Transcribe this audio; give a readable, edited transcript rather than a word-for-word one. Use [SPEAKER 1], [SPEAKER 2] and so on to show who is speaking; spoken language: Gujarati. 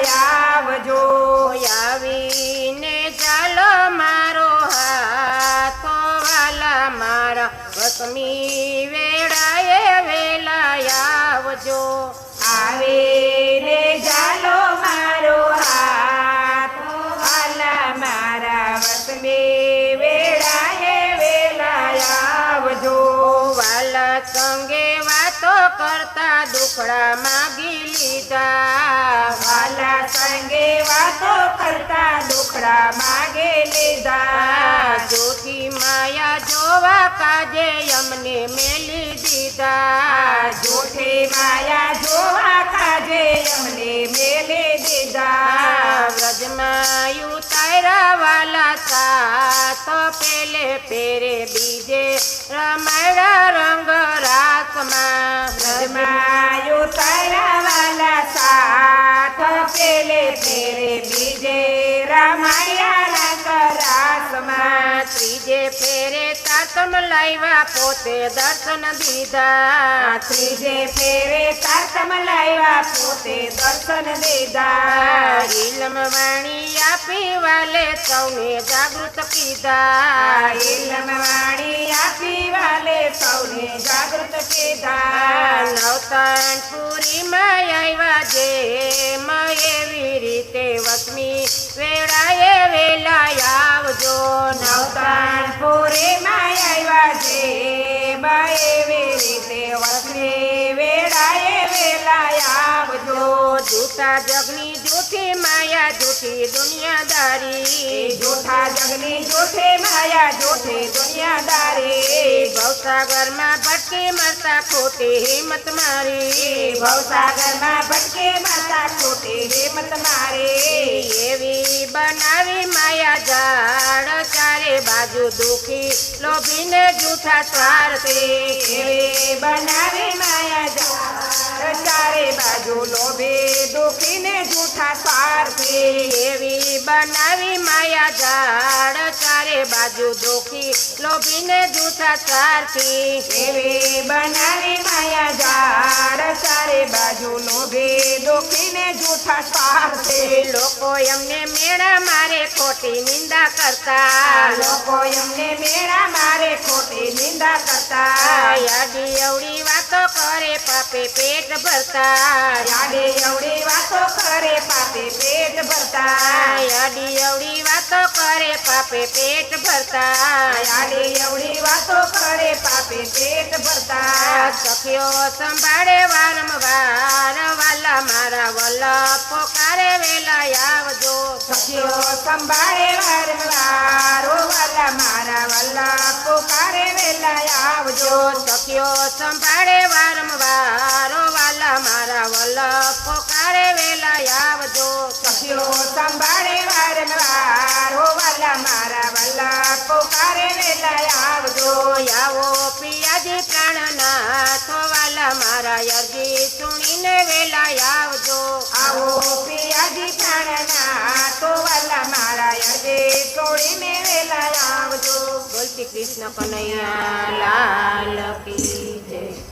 [SPEAKER 1] આવજો
[SPEAKER 2] આવીને ચાલો મારો હાથ વાલા મારા વસમી વેળાએ વેલા આવજો
[SPEAKER 1] આવીને ચાલો મારો હાથ વાલા મારા વસમી વેળાએ વેલા આવજો
[SPEAKER 2] વાલા સંગે વાતો કરતા દુખડા માગી લીધા
[SPEAKER 1] વાલા સંગે વાતો કરતા દુખડા માગે લીધા
[SPEAKER 2] જોથી માયા જોવા કાજે અમને મેલી દીધા
[SPEAKER 1] જોઠી માયા જોવા કાજે અમને મેલી દીધા
[SPEAKER 2] વ્રજમાં ઉતાર્યા વાલા સાત પેલે પેરે બીજે રમાડા રંગ રાસમાં
[SPEAKER 1] રમાયો તારા વાલા સાથ પેલે ફેરે બીજે રમાયા રાસમાં
[SPEAKER 2] ત્રીજે ફેરે તાતમ લાવ્યા પોતે દર્શન દીધા
[SPEAKER 1] ત્રીજે ફેરે તાતમ લાવ્યા પોતે દર્શન દીધા
[SPEAKER 2] ઇલમ વાણી આપી વાલે સૌને જાગૃત કીધા
[SPEAKER 1] ઇલમ વાણી આપી વાલે સૌને જાગૃત કીધા
[SPEAKER 2] નવતાન પુરીમાં આવ્યા જે એવી રીતે વસમી વેળાએ વેલા આવજો
[SPEAKER 1] નવતાન પૂરીમાં આવ્યા છે એવી રીતે વસમી વેળાએ વેલા આવજો
[SPEAKER 2] જૂઠા જગની જૂઠી માયા જૂઠી દુનિયાદારી
[SPEAKER 1] જૂઠા જગની જૂઠી માયા જૂઠી દુનિયાદારી
[SPEAKER 2] ભવસાગરમાં ભટકી મરતા ખોટી હિંમત મારી
[SPEAKER 1] ભવસાગરમાં ભટકે માતા ખોટી હિંમત મારી
[SPEAKER 2] એવી બનાવી માયા ઝાડ ચારે બાજુ દુખી લોભીને જૂઠા સ્વાર્થી
[SPEAKER 1] એવી બનાવી માયા ઝાડ ચારે બાજુ લોભે દુખીને જૂઠા સ્વાર્થી
[SPEAKER 2] એવી બનાવી માયા ઝાડ ચારે બાજુ દુખી લોભીને જૂઠા સ્વાર્થી
[SPEAKER 1] એવી બનાવી માયા ઝાડ ચારે બાજુ લોભે દુખીને જૂઠા સ્વાર્થી
[SPEAKER 2] લોકો એમને મેળા મારે ખોટી નિંદા કરતા
[SPEAKER 1] લોકો એમને મેળા મારે ખોટી નિંદા કરતા
[SPEAKER 2] યાદી અવળી વાતો કરે પાપે પેટ ભરતા
[SPEAKER 1] યાડે એવડી વાતો કરે પાપે પેટ ભરતા
[SPEAKER 2] યાદી અવળી વાતો કરે પાપે પેટ ભરતા
[SPEAKER 1] યાડે એવડી વાતો કરે પાપે પેટ ભરતા
[SPEAKER 2] સખીઓ સંભાળે વારંવાર વાલા મારા વલ્લભ પોકારે વેલા આવજો
[SPEAKER 1] સખીઓ સંભાળે વારંવાર ઓ વાલા મારા વલ્લા પોકારે વેલા આવજો
[SPEAKER 2] સખીઓ સંભાળે વારંવાર વાલા મારા વલ્લભ પોકારે વેલા આવજો
[SPEAKER 1] સખીઓ સંભાળે વારંવાર ઓ વાલા મારા વલ્લા પોકારે વેલા આવજો
[SPEAKER 2] આવો પિયાજી પ્રાણનાથ વાલા મારા અરજી સુણીને વેલા આવજો
[SPEAKER 1] આવો પિયાજી પ્રાણના તો વાલા મારા યજે છોડીને વેલા આવજો
[SPEAKER 2] બોલતી કૃષ્ણ કનૈયા લાલ